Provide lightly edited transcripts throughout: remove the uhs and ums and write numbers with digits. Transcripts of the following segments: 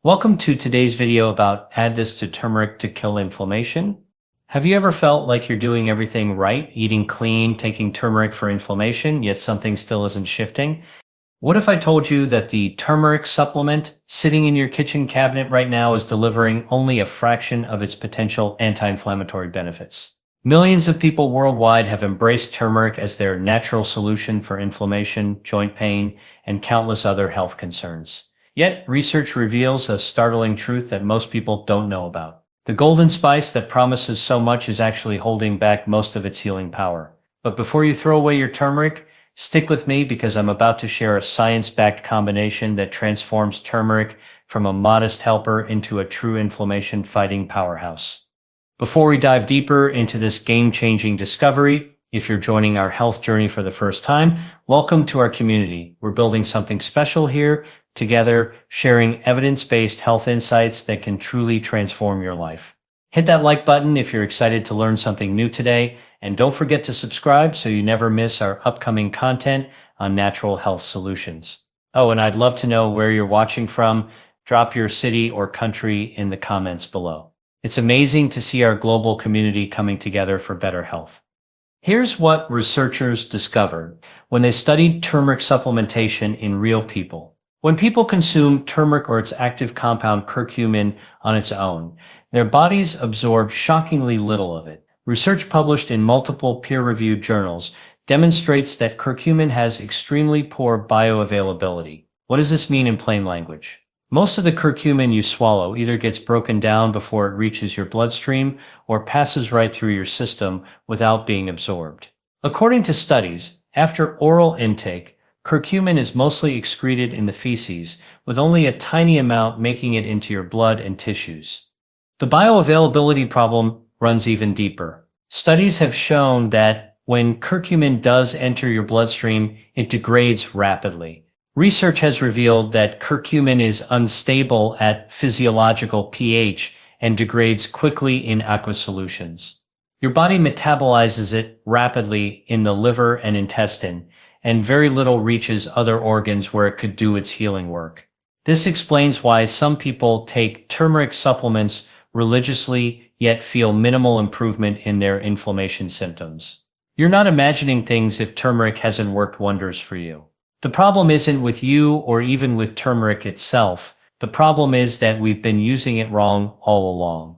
Welcome to today's video about add this to turmeric to kill inflammation. Have you ever felt like you're doing everything right, eating clean, taking turmeric for inflammation, yet something still isn't shifting? What if I told you that the turmeric supplement sitting in your kitchen cabinet right now is delivering only a fraction of its potential anti-inflammatory benefits? Millions of people worldwide have embraced turmeric as their natural solution for inflammation, joint pain, and countless other health concerns. Yet, research reveals a startling truth that most people don't know about. The golden spice that promises so much is actually holding back most of its healing power. But before you throw away your turmeric, stick with me because I'm about to share a science-backed combination that transforms turmeric from a modest helper into a true inflammation-fighting powerhouse. Before we dive deeper into this game-changing discovery, if you're joining our health journey for the first time, welcome to our community. We're building something special here, together, sharing evidence-based health insights that can truly transform your life. Hit that like button if you're excited to learn something new today, and don't forget to subscribe so you never miss our upcoming content on natural health solutions. Oh, and I'd love to know where you're watching from. Drop your city or country in the comments below. It's amazing to see our global community coming together for better health. Here's what researchers discovered when they studied turmeric supplementation in real people. When people consume turmeric or its active compound curcumin on its own, their bodies absorb shockingly little of it. Research published in multiple peer-reviewed journals demonstrates that curcumin has extremely poor bioavailability. What does this mean in plain language? Most of the curcumin you swallow either gets broken down before it reaches your bloodstream or passes right through your system without being absorbed. According to studies, after oral intake, curcumin is mostly excreted in the feces, with only a tiny amount making it into your blood and tissues. The bioavailability problem runs even deeper. Studies have shown that when curcumin does enter your bloodstream, it degrades rapidly. Research has revealed that curcumin is unstable at physiological pH and degrades quickly in aqueous solutions. Your body metabolizes it rapidly in the liver and intestine, and very little reaches other organs where it could do its healing work. This explains why some people take turmeric supplements religiously yet feel minimal improvement in their inflammation symptoms. You're not imagining things if turmeric hasn't worked wonders for you. The problem isn't with you or even with turmeric itself. The problem is that we've been using it wrong all along.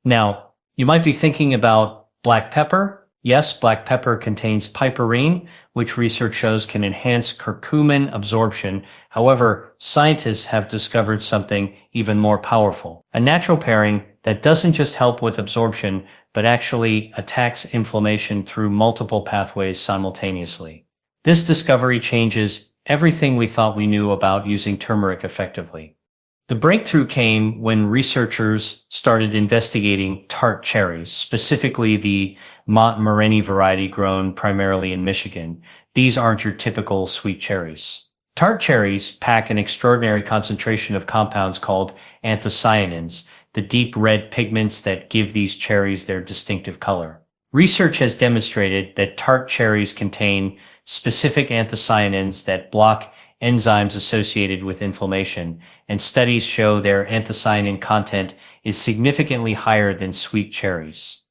Now, you might be thinking about black pepper. Yes, black pepper contains piperine, which research shows can enhance curcumin absorption. However, scientists have discovered something even more powerful, a natural pairing that doesn't just help with absorption, but actually attacks inflammation through multiple pathways simultaneously. This discovery changes everything we thought we knew about using turmeric effectively. The breakthrough came when researchers started investigating tart cherries, specifically the Montmorency variety grown primarily in Michigan. These aren't your typical sweet cherries. Tart cherries pack an extraordinary concentration of compounds called anthocyanins, the deep red pigments that give these cherries their distinctive color. Research has demonstrated that tart cherries contain specific anthocyanins that block enzymes associated with inflammation, and studies show their anthocyanin content is significantly higher than sweet cherries.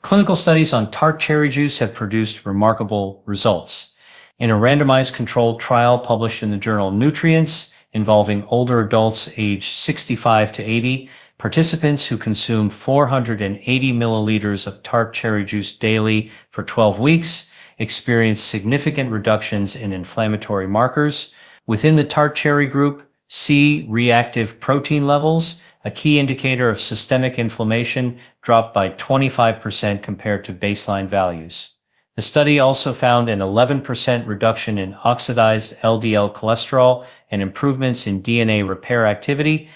Clinical studies on tart cherry juice have produced remarkable results. In a randomized controlled trial published in the journal Nutrients involving older adults aged 65 to 80, participants who consumed 480 milliliters of tart cherry juice daily for 12 weeks experienced significant reductions in inflammatory markers. Within the tart cherry group, C-reactive protein levels, a key indicator of systemic inflammation, dropped by 25% compared to baseline values. The study also found an 11% reduction in oxidized LDL cholesterol and improvements in DNA repair activity.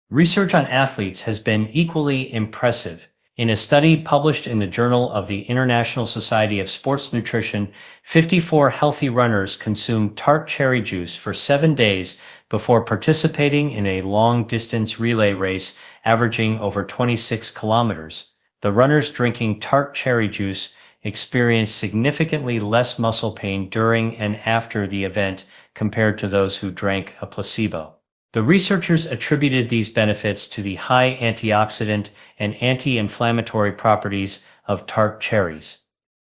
Research on athletes has been equally impressive. In a study published in the Journal of the International Society of Sports Nutrition, 54 healthy runners consumed tart cherry juice for 7 days before participating in a long-distance relay race averaging over 26 kilometers. The runners drinking tart cherry juice experienced significantly less muscle pain during and after the event compared to those who drank a placebo. The researchers attributed these benefits to the high antioxidant and anti-inflammatory properties of tart cherries.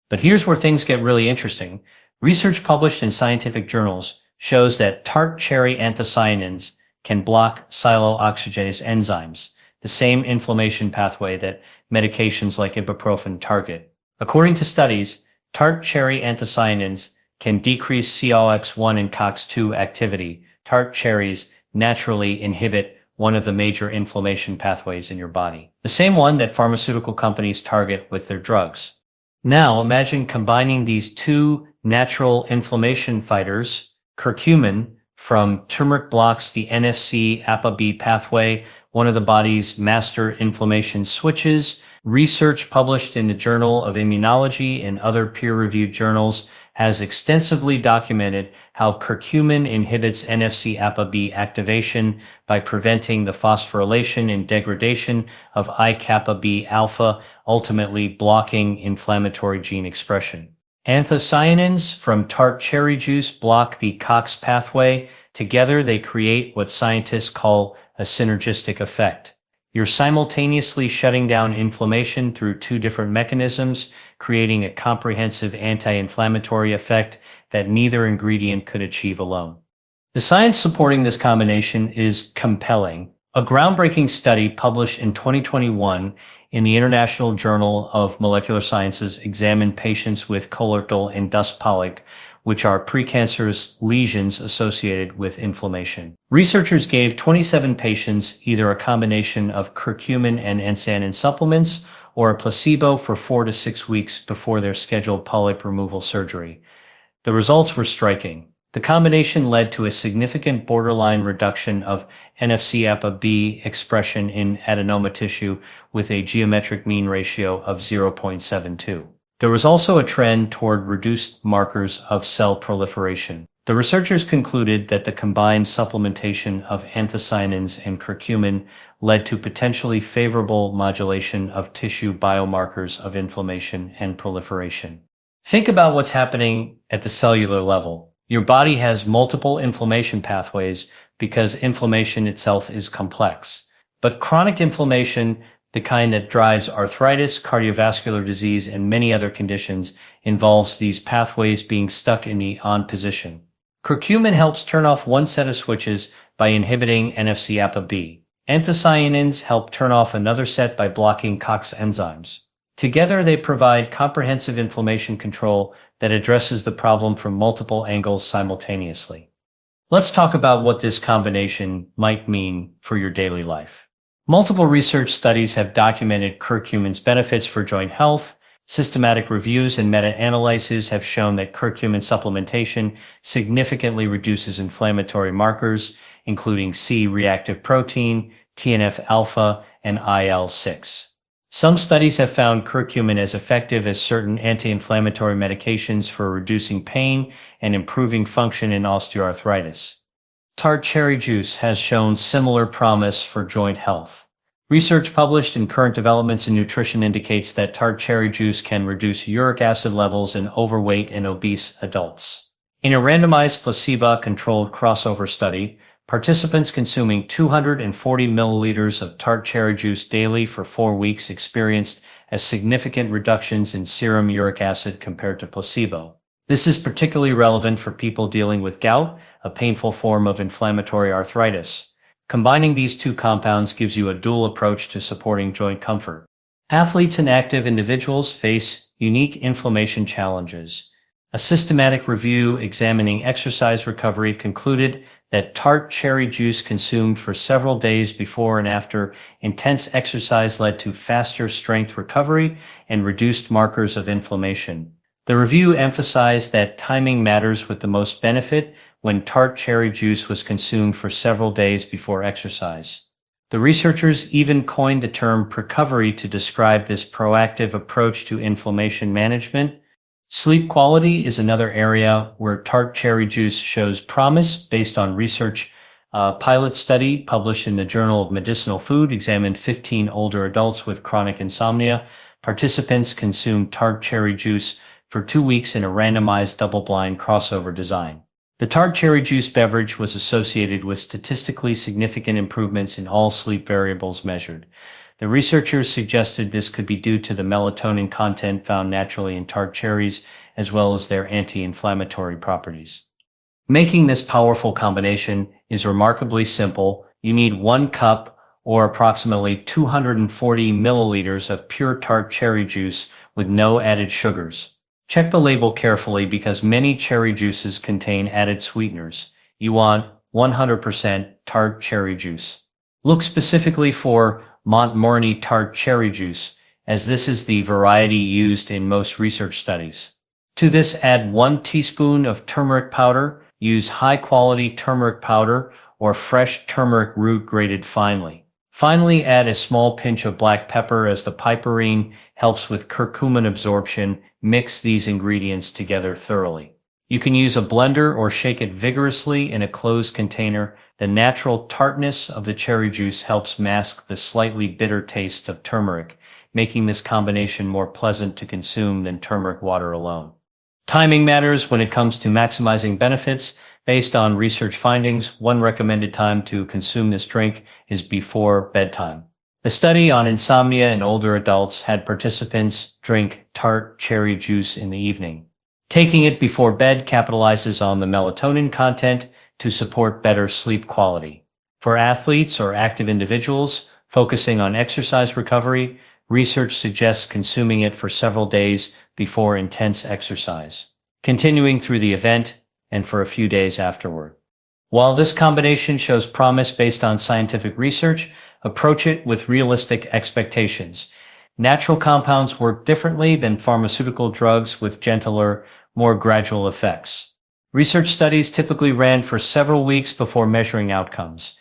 But here's where things get really interesting. Research published in scientific journals shows that tart cherry anthocyanins can block sialoxygenase enzymes, the same inflammation pathway that medications like ibuprofen target. According to studies, tart cherry anthocyanins can decrease COX-1 and COX-2 activity. Tart cherries naturally inhibit one of the major inflammation pathways in your body, the same one that pharmaceutical companies target with their drugs. Now imagine combining these two natural inflammation fighters. Curcumin from turmeric blocks the NFC-APA-B pathway, one of the body's master inflammation switches. Research published in the Journal of Immunology and other peer-reviewed journals has extensively documented how curcumin inhibits NFC-APA-B activation by preventing the phosphorylation and degradation of IKB alpha, ultimately blocking inflammatory gene expression. Anthocyanins from tart cherry juice block the COX pathway. Together, they create what scientists call a synergistic effect. You're simultaneously shutting down inflammation through two different mechanisms, creating a comprehensive anti-inflammatory effect that neither ingredient could achieve alone. The science supporting this combination is compelling. A groundbreaking study published in 2021 in the International Journal of Molecular Sciences examined patients with colorectal and dust polyp, which are precancerous lesions associated with inflammation. Researchers gave 27 patients either a combination of curcumin and anthocyanin supplements or a placebo for 4 to 6 weeks before their scheduled polyp removal surgery. The results were striking. The combination led to a significant borderline reduction of NFC-APA-B expression in adenoma tissue with a geometric mean ratio of 0.72. There was also a trend toward reduced markers of cell proliferation. The researchers concluded that the combined supplementation of anthocyanins and curcumin led to potentially favorable modulation of tissue biomarkers of inflammation and proliferation. Think about what's happening at the cellular level. Your body has multiple inflammation pathways because inflammation itself is complex. But chronic inflammation, the kind that drives arthritis, cardiovascular disease, and many other conditions, involves these pathways being stuck in the on position. Curcumin helps turn off one set of switches by inhibiting NFC-APA-B. Anthocyanins help turn off another set by blocking COX enzymes. Together, they provide comprehensive inflammation control that addresses the problem from multiple angles simultaneously. Let's talk about what this combination might mean for your daily life. Multiple research studies have documented curcumin's benefits for joint health. Systematic reviews and meta-analyses have shown that curcumin supplementation significantly reduces inflammatory markers, including C-reactive protein, TNF-alpha, and IL-6. Some studies have found curcumin as effective as certain anti-inflammatory medications for reducing pain and improving function in osteoarthritis. Tart cherry juice has shown similar promise for joint health. Research published in Current Developments in Nutrition indicates that tart cherry juice can reduce uric acid levels in overweight and obese adults. In a randomized placebo-controlled crossover study, participants consuming 240 milliliters of tart cherry juice daily for 4 weeks experienced significant reductions in serum uric acid compared to placebo. This is particularly relevant for people dealing with gout, a painful form of inflammatory arthritis. Combining these two compounds gives you a dual approach to supporting joint comfort. Athletes and active individuals face unique inflammation challenges. A systematic review examining exercise recovery concluded that tart cherry juice consumed for several days before and after intense exercise led to faster strength recovery and reduced markers of inflammation. The review emphasized that timing matters with the most benefit when tart cherry juice was consumed for several days before exercise. The researchers even coined the term precovery to describe this proactive approach to inflammation management. Sleep quality is another area where tart cherry juice shows promise based on research. A pilot study published in the Journal of Medicinal Food examined 15 older adults with chronic insomnia. Participants consumed tart cherry juice for 2 weeks in a randomized double-blind crossover design. The tart cherry juice beverage was associated with statistically significant improvements in all sleep variables measured. The researchers suggested this could be due to the melatonin content found naturally in tart cherries, as well as their anti-inflammatory properties. Making this powerful combination is remarkably simple. You need 1 cup or approximately 240 milliliters of pure tart cherry juice with no added sugars. Check the label carefully because many cherry juices contain added sweeteners. You want 100% tart cherry juice. Look specifically for Montmorny tart cherry juice, as this is the variety used in most research studies. To this, add 1 teaspoon of turmeric powder. Use high-quality turmeric powder or fresh turmeric root grated finely. Finally, add a small pinch of black pepper as the piperine helps with curcumin absorption. Mix these ingredients together thoroughly. You can use a blender or shake it vigorously in a closed container. The natural tartness of the cherry juice helps mask the slightly bitter taste of turmeric, making this combination more pleasant to consume than turmeric water alone. Timing matters when it comes to maximizing benefits. Based on research findings, one recommended time to consume this drink is before bedtime. The study on insomnia in older adults had participants drink tart cherry juice in the evening. Taking it before bed capitalizes on the melatonin content to support better sleep quality. For athletes or active individuals focusing on exercise recovery, research suggests consuming it for several days before intense exercise, continuing through the event, and for a few days afterward. While this combination shows promise based on scientific research, approach it with realistic expectations. Natural compounds work differently than pharmaceutical drugs with gentler, more gradual effects. Research studies typically ran for several weeks before measuring outcomes.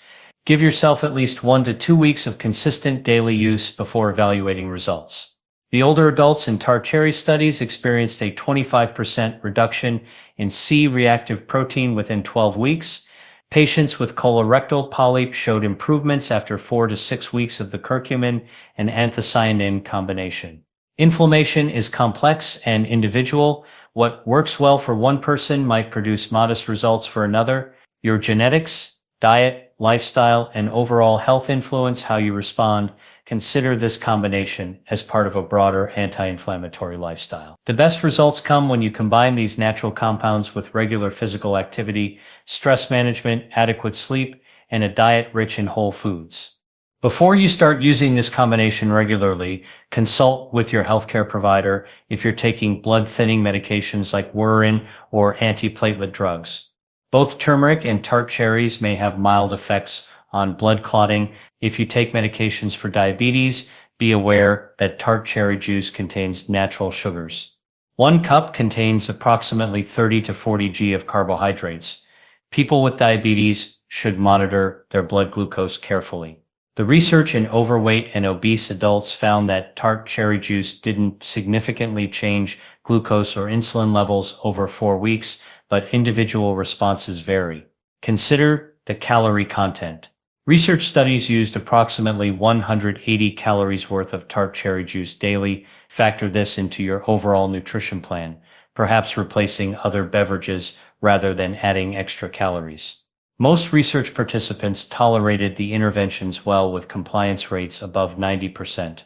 Give yourself at least 1 to 2 weeks of consistent daily use before evaluating results. The older adults in tart cherry studies experienced a 25% reduction in C-reactive protein within 12 weeks. Patients with colorectal polyp showed improvements after 4 to 6 weeks of the curcumin and anthocyanin combination. Inflammation is complex and individual. What works well for one person might produce modest results for another. Your genetics, diet, lifestyle, and overall health influence how you respond. Consider this combination as part of a broader anti-inflammatory lifestyle. The best results come when you combine these natural compounds with regular physical activity, stress management, adequate sleep, and a diet rich in whole foods. Before you start using this combination regularly, consult with your healthcare provider if you're taking blood-thinning medications like Wurin or antiplatelet drugs. Both turmeric and tart cherries may have mild effects on blood clotting. If you take medications for diabetes, be aware that tart cherry juice contains natural sugars. 1 cup contains approximately 30 to 40 g of carbohydrates. People with diabetes should monitor their blood glucose carefully. The research in overweight and obese adults found that tart cherry juice didn't significantly change glucose or insulin levels over 4 weeks, but individual responses vary. Consider the calorie content. Research studies used approximately 180 calories worth of tart cherry juice daily. Factor this into your overall nutrition plan, perhaps replacing other beverages rather than adding extra calories. Most research participants tolerated the interventions well with compliance rates above 90%.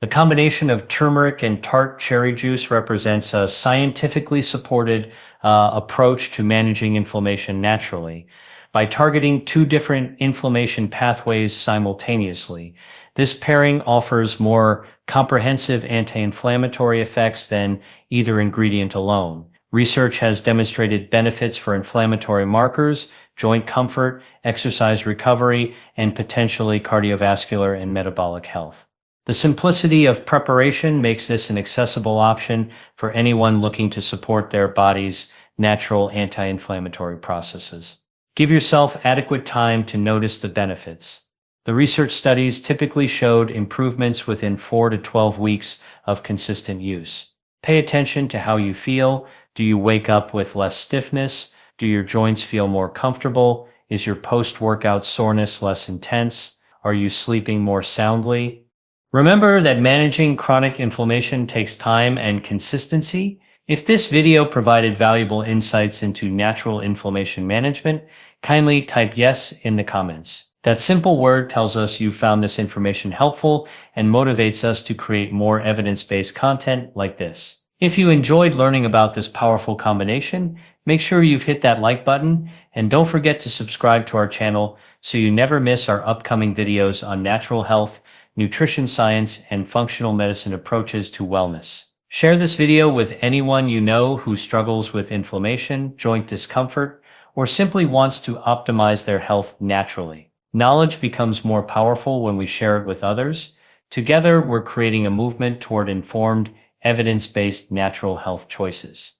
The combination of turmeric and tart cherry juice represents a scientifically supported approach to managing inflammation naturally. By targeting 2 different inflammation pathways simultaneously, this pairing offers more comprehensive anti-inflammatory effects than either ingredient alone. Research has demonstrated benefits for inflammatory markers, joint comfort, exercise recovery, and potentially cardiovascular and metabolic health. The simplicity of preparation makes this an accessible option for anyone looking to support their body's natural anti-inflammatory processes. Give yourself adequate time to notice the benefits. The research studies typically showed improvements within 4 to 12 weeks of consistent use. Pay attention to how you feel. Do you wake up with less stiffness? Do your joints feel more comfortable? Is your post-workout soreness less intense? Are you sleeping more soundly? Remember that managing chronic inflammation takes time and consistency. If this video provided valuable insights into natural inflammation management, kindly type yes in the comments. That simple word tells us you found this information helpful and motivates us to create more evidence-based content like this. If you enjoyed learning about this powerful combination, make sure you've hit that like button and don't forget to subscribe to our channel so you never miss our upcoming videos on natural health, nutrition science, and functional medicine approaches to wellness. Share this video with anyone you know who struggles with inflammation, joint discomfort, or simply wants to optimize their health naturally. Knowledge becomes more powerful when we share it with others. Together, we're creating a movement toward informed, evidence-based natural health choices.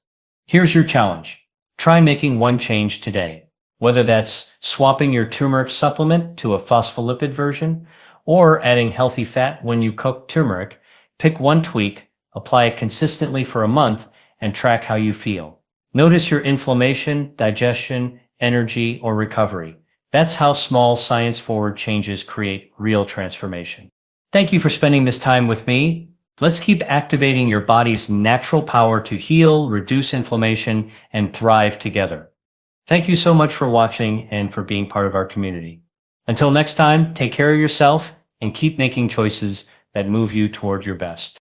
Here's your challenge. Try making one change today. Whether that's swapping your turmeric supplement to a phospholipid version or adding healthy fat when you cook turmeric, pick one tweak, apply it consistently for a month, and track how you feel. Notice your inflammation, digestion, energy, or recovery. That's how small science-forward changes create real transformation. Thank you for spending this time with me. Let's keep activating your body's natural power to heal, reduce inflammation, and thrive together. Thank you so much for watching and for being part of our community. Until next time, take care of yourself and keep making choices that move you toward your best.